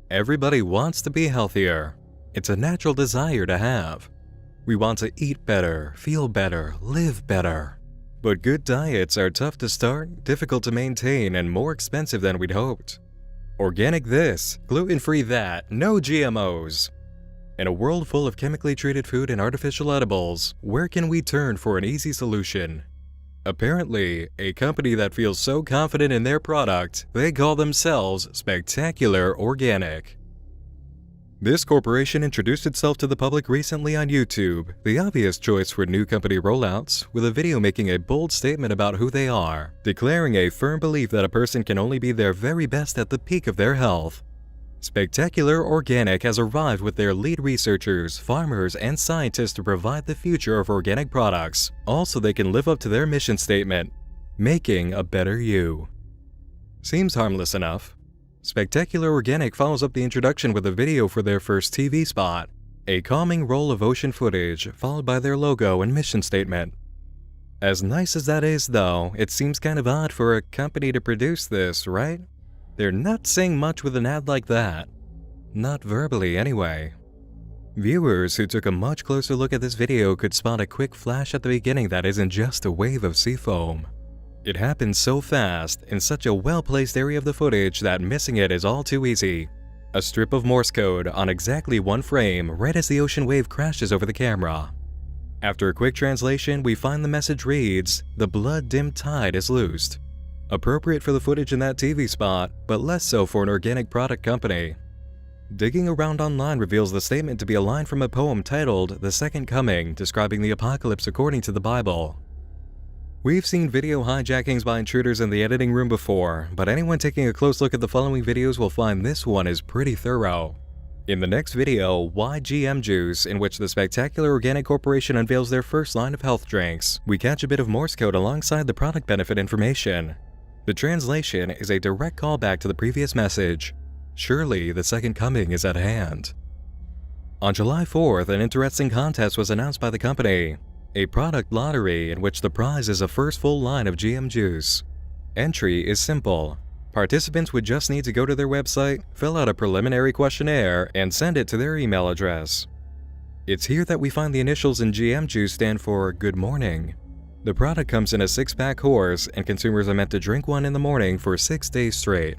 Everybody wants to be healthier. It's a natural desire to have. We want to eat better, feel better, live better. But good diets are tough to start, difficult to maintain, and more expensive than we'd hoped. Organic this, gluten-free that, no GMOs. In a world full of chemically treated food and artificial edibles, where can we turn for an easy solution? Apparently, a company that feels so confident in their product, they call themselves Spectacular Organic. This corporation introduced itself to the public recently on YouTube, the obvious choice for new company rollouts, with a video making a bold statement about who they are, declaring a firm belief that a person can only be their very best at the peak of their health. Spectacular Organic has arrived with their lead researchers, farmers, and scientists to provide the future of organic products, all so they can live up to their mission statement, making a better you. Seems harmless enough. Spectacular Organic follows up the introduction with a video for their first TV spot, a calming roll of ocean footage, followed by their logo and mission statement. As nice as that is, though, it seems kind of odd for a company to produce this, right? They're not saying much with an ad like that. Not verbally, anyway. Viewers who took a much closer look at this video could spot a quick flash at the beginning that isn't just a wave of sea foam. It happens so fast, in such a well-placed area of the footage that missing it is all too easy. A strip of Morse code on exactly one frame right as the ocean wave crashes over the camera. After a quick translation, we find the message reads, "The blood-dimmed tide is loosed." Appropriate for the footage in that TV spot, but less so for an organic product company. Digging around online reveals the statement to be a line from a poem titled "The Second Coming," describing the apocalypse according to the Bible. We've seen video hijackings by intruders in the editing room before, but anyone taking a close look at the following videos will find this one is pretty thorough. In the next video, Why GM Juice, in which the Spectacular Organic Corporation unveils their first line of health drinks, we catch a bit of Morse code alongside the product benefit information. The translation is a direct callback to the previous message. Surely the second coming is at hand. On July 4th, an interesting contest was announced by the company. A product lottery in which the prize is a first full line of GM juice. Entry is simple. Participants would just need to go to their website, fill out a preliminary questionnaire, and send it to their email address. It's here that we find the initials in GM juice stand for Good Morning. The product comes in a 6-pack horse, and consumers are meant to drink one in the morning for 6 days straight.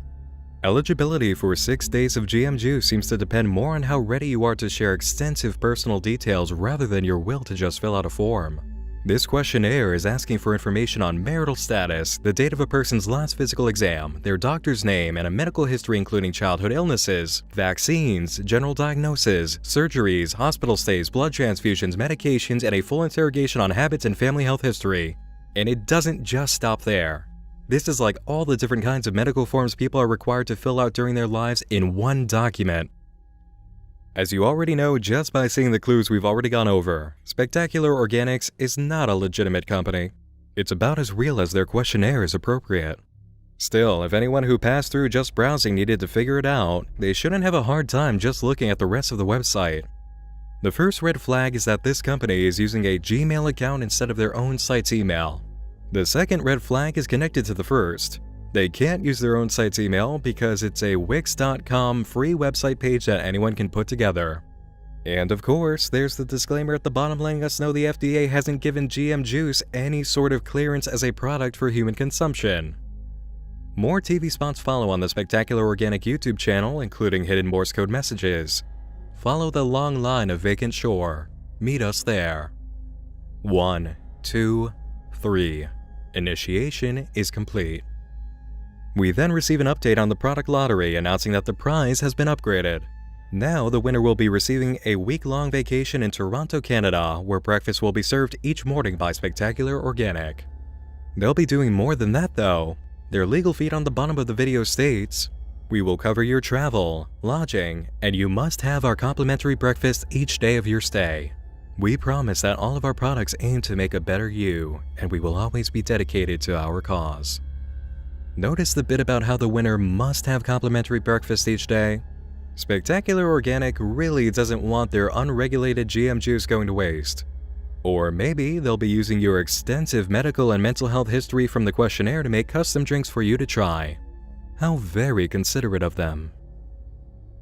Eligibility for 6 days of GM juice seems to depend more on how ready you are to share extensive personal details rather than your will to just fill out a form. This questionnaire is asking for information on marital status, the date of a person's last physical exam, their doctor's name, and a medical history including childhood illnesses, vaccines, general diagnosis, surgeries, hospital stays, blood transfusions, medications, and a full interrogation on habits and family health history. And it doesn't just stop there. This is like all the different kinds of medical forms people are required to fill out during their lives in one document. As you already know just by seeing the clues we've already gone over, Spectacular Organics is not a legitimate company. It's about as real as their questionnaire is appropriate. Still, if anyone who passed through just browsing needed to figure it out, they shouldn't have a hard time just looking at the rest of the website. The first red flag is that this company is using a Gmail account instead of their own site's email. The second red flag is connected to the first. They can't use their own site's email because it's a Wix.com free website page that anyone can put together. And of course, there's the disclaimer at the bottom letting us know the FDA hasn't given GM juice any sort of clearance as a product for human consumption. More TV spots follow on the Spectacular Organic YouTube channel, including hidden Morse code messages. Follow the long line of vacant shore. Meet us there. 1, 2, 3. Initiation is complete. We then receive an update on the product lottery announcing that the prize has been upgraded. Now the winner will be receiving a week-long vacation in Toronto, Canada, where breakfast will be served each morning by Spectacular Organic. They'll be doing more than that though. Their legal feed on the bottom of the video states, "We will cover your travel, lodging, and you must have our complimentary breakfast each day of your stay. We promise that all of our products aim to make a better you, and we will always be dedicated to our cause." Notice the bit about how the winner must have complimentary breakfast each day? Spectacular Organic really doesn't want their unregulated GM juice going to waste. Or maybe they'll be using your extensive medical and mental health history from the questionnaire to make custom drinks for you to try. How very considerate of them.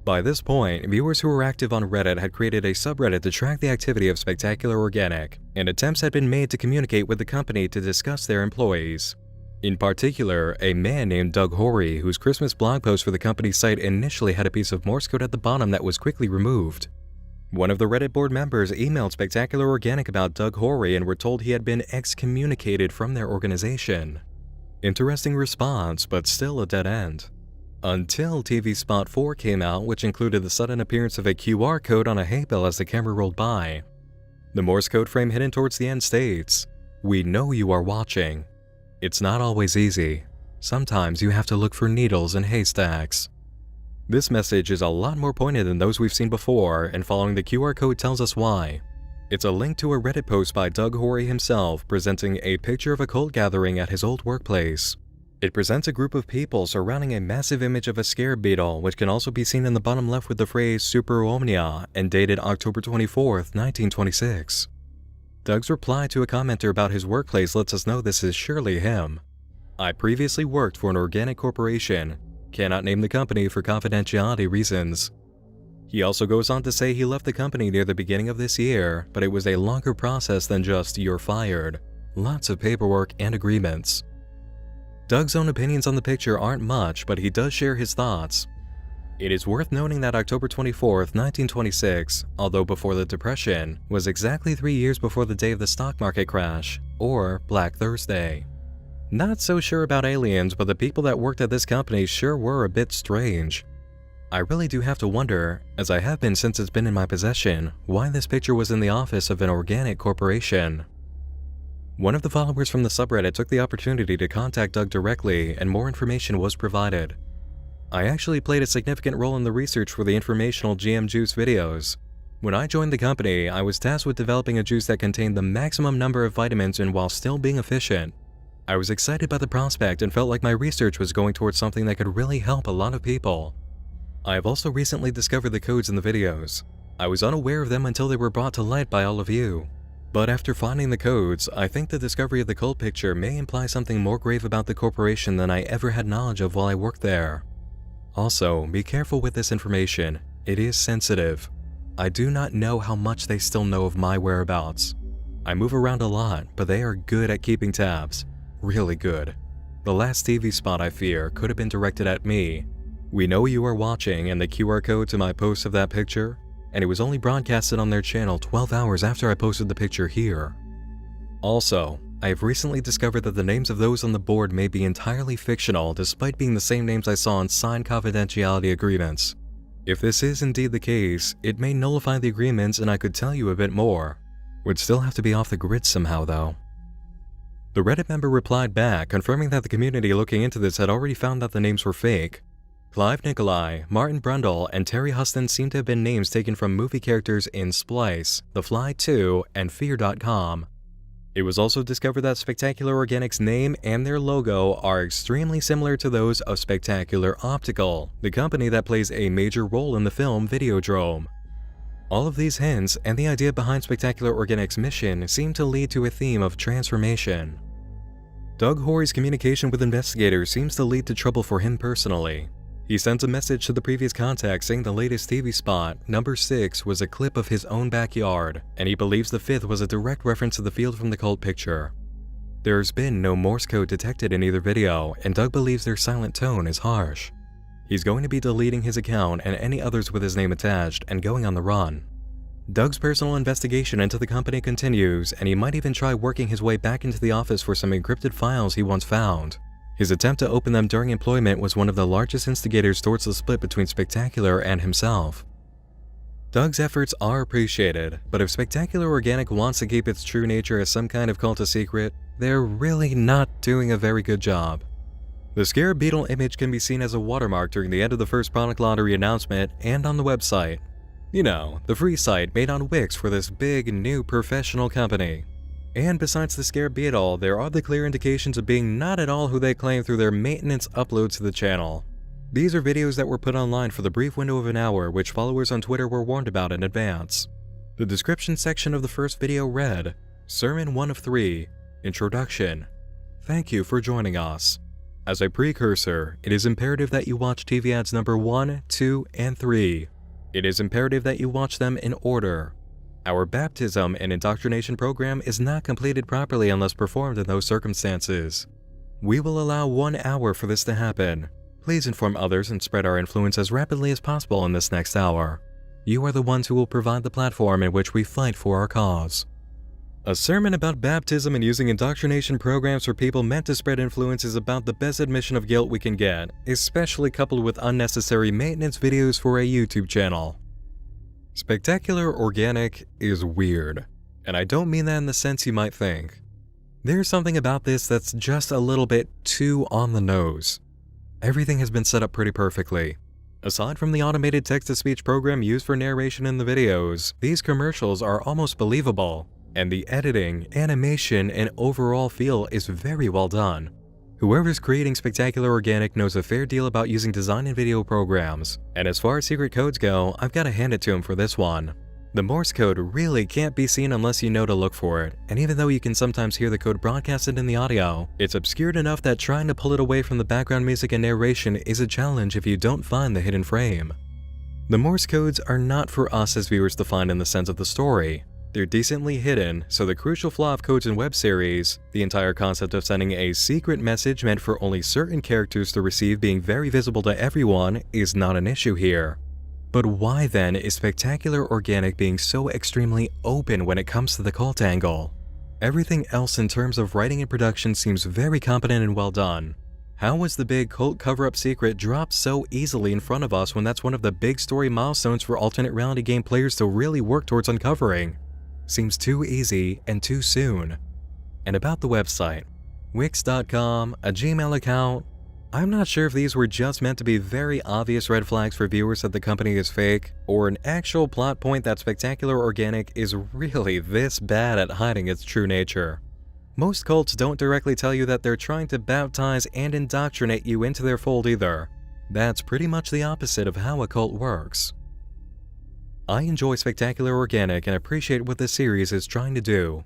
By this point, viewers who were active on Reddit had created a subreddit to track the activity of Spectacular Organic, and attempts had been made to communicate with the company to discuss their employees. In particular, a man named Doug Horry, whose Christmas blog post for the company's site initially had a piece of Morse code at the bottom that was quickly removed. One of the Reddit board members emailed Spectacular Organic about Doug Horry and were told he had been excommunicated from their organization. Interesting response, but still a dead end. Until TV Spot 4 came out, which included the sudden appearance of a QR code on a hay bale as the camera rolled by. The Morse code frame hidden towards the end states, "We know you are watching." It's not always easy. Sometimes you have to look for needles in haystacks. This message is a lot more pointed than those we've seen before, and following the QR code tells us why. It's a link to a Reddit post by Doug Horry himself presenting a picture of a cult gathering at his old workplace. It presents a group of people surrounding a massive image of a scare beetle, which can also be seen in the bottom left with the phrase Super Omnia and dated October 24th, 1926. Doug's reply to a commenter about his workplace lets us know this is surely him. "I previously worked for an organic corporation. Cannot name the company for confidentiality reasons." He also goes on to say he left the company near the beginning of this year, but it was a longer process than just "you're fired." Lots of paperwork and agreements. Doug's own opinions on the picture aren't much, but he does share his thoughts. It is worth noting that October 24th, 1926, although before the Depression, was exactly 3 years before the day of the stock market crash, or Black Thursday. Not so sure about aliens, but the people that worked at this company sure were a bit strange. I really do have to wonder, as I have been since it's been in my possession, why this picture was in the office of an organic corporation. One of the followers from the subreddit took the opportunity to contact Doug directly, and more information was provided. I actually played a significant role in the research for the informational GM Juice videos. When I joined the company, I was tasked with developing a juice that contained the maximum number of vitamins and while still being efficient. I was excited by the prospect and felt like my research was going towards something that could really help a lot of people. I have also recently discovered the codes in the videos. I was unaware of them until they were brought to light by all of you. But after finding the codes, I think the discovery of the cult picture may imply something more grave about the corporation than I ever had knowledge of while I worked there. Also, be careful with this information. It is sensitive. I do not know how much they still know of my whereabouts. I move around a lot, but they are good at keeping tabs. Really good. The last TV spot, I fear, could have been directed at me. "We know you are watching," and the QR code to my post of that picture, and it was only broadcasted on their channel 12 hours after I posted the picture here. Also, I have recently discovered that the names of those on the board may be entirely fictional despite being the same names I saw in signed confidentiality agreements. If this is indeed the case, it may nullify the agreements and I could tell you a bit more. Would still have to be off the grid somehow though. The Reddit member replied back, confirming that the community looking into this had already found that the names were fake. Clive Nicolai, Martin Brundle, and Terry Huston seem to have been names taken from movie characters in Splice, The Fly 2, and Fear.com. It was also discovered that Spectacular Organic's name and their logo are extremely similar to those of Spectacular Optical, the company that plays a major role in the film Videodrome. All of these hints and the idea behind Spectacular Organic's mission seem to lead to a theme of transformation. Doug Horry's communication with investigators seems to lead to trouble for him personally. He sent a message to the previous contact saying the latest TV spot, number 6, was a clip of his own backyard, and he believes the 5th was a direct reference to the field from the cult picture. There's been no Morse code detected in either video, and Doug believes their silent tone is harsh. He's going to be deleting his account and any others with his name attached and going on the run. Doug's personal investigation into the company continues, and he might even try working his way back into the office for some encrypted files he once found. His attempt to open them during employment was one of the largest instigators towards the split between Spectacular and himself. Doug's efforts are appreciated, but if Spectacular Organic wants to keep its true nature as some kind of cult a secret, they're really not doing a very good job. The Scare Beetle image can be seen as a watermark during the end of the first product lottery announcement and on the website. You know, the free site made on Wix for this big, new professional company. And besides the Scare Beetle, there are the clear indications of being not at all who they claim through their maintenance uploads to the channel. These are videos that were put online for the brief window of an hour, which followers on Twitter were warned about in advance. The description section of the first video read, Sermon 1 of 3, Introduction. Thank you for joining us. As a precursor, it is imperative that you watch TV ads number 1, 2, and 3. It is imperative that you watch them in order. Our baptism and indoctrination program is not completed properly unless performed in those circumstances. We will allow 1 hour for this to happen. Please inform others and spread our influence as rapidly as possible in this next hour. You are the ones who will provide the platform in which we fight for our cause. A sermon about baptism and using indoctrination programs for people meant to spread influence is about the best admission of guilt we can get, especially coupled with unnecessary maintenance videos for a YouTube channel. Spectacular Organic is weird, and I don't mean that in the sense you might think. There's something about this that's just a little bit too on the nose. Everything has been set up pretty perfectly. Aside from the automated text-to-speech program used for narration in the videos, these commercials are almost believable. And the editing, animation, and overall feel is very well done. Whoever's creating Spectacular Organic knows a fair deal about using design and video programs, and as far as secret codes go, I've got to hand it to him for this one. The Morse code really can't be seen unless you know to look for it, and even though you can sometimes hear the code broadcasted in the audio, it's obscured enough that trying to pull it away from the background music and narration is a challenge if you don't find the hidden frame. The Morse codes are not for us as viewers to find in the sense of the story. They're decently hidden, so the crucial flaw of codes in web series, the entire concept of sending a secret message meant for only certain characters to receive being very visible to everyone, is not an issue here. But why then is Spectacular Organic being so extremely open when it comes to the cult angle? Everything else in terms of writing and production seems very competent and well done. How was the big cult cover-up secret dropped so easily in front of us when that's one of the big story milestones for alternate reality game players to really work towards uncovering? Seems too easy and too soon. And about the website, Wix.com, a Gmail account, I'm not sure if these were just meant to be very obvious red flags for viewers that the company is fake, or an actual plot point that Spectacular Organic is really this bad at hiding its true nature. Most cults don't directly tell you that they're trying to baptize and indoctrinate you into their fold either. That's pretty much the opposite of how a cult works. I enjoy Spectacular Organic and appreciate what this series is trying to do.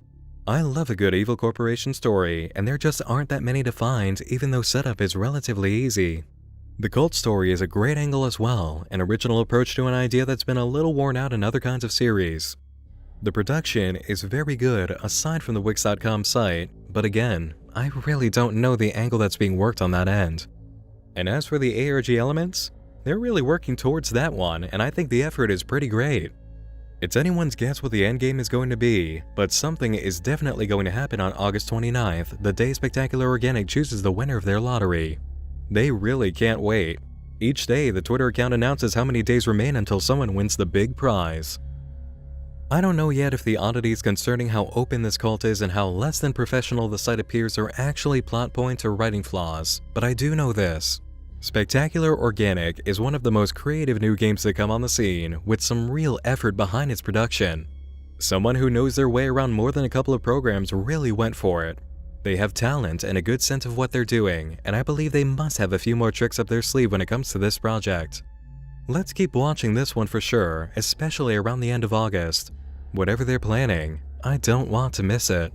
I love a good evil corporation story, and there just aren't that many to find even though setup is relatively easy. The cult story is a great angle as well, an original approach to an idea that's been a little worn out in other kinds of series. The production is very good aside from the Wix.com site, but again, I really don't know the angle that's being worked on that end. And as for the ARG elements, they're really working towards that one, and I think the effort is pretty great. It's anyone's guess what the endgame is going to be, but something is definitely going to happen on August 29th, the day Spectacular Organic chooses the winner of their lottery. They really can't wait. Each day, the Twitter account announces how many days remain until someone wins the big prize. I don't know yet if the oddities concerning how open this cult is and how less than professional the site appears are actually plot points or writing flaws, but I do know this. Spectacular Organic is one of the most creative new games to come on the scene, with some real effort behind its production. Someone who knows their way around more than a couple of programs really went for it. They have talent and a good sense of what they're doing, and I believe they must have a few more tricks up their sleeve when it comes to this project. Let's keep watching this one for sure, especially around the end of August. Whatever they're planning, I don't want to miss it.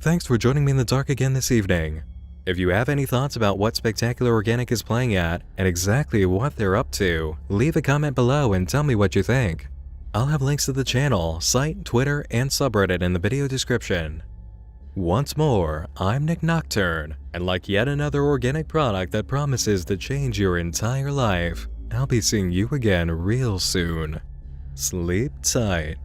Thanks for joining me in the dark again this evening. If you have any thoughts about what Spectacular Organic is playing at and exactly what they're up to, leave a comment below and tell me what you think. I'll have links to the channel, site, Twitter, and subreddit in the video description. Once more, I'm Nick Nocturne, and like yet another organic product that promises to change your entire life, I'll be seeing you again real soon. Sleep tight.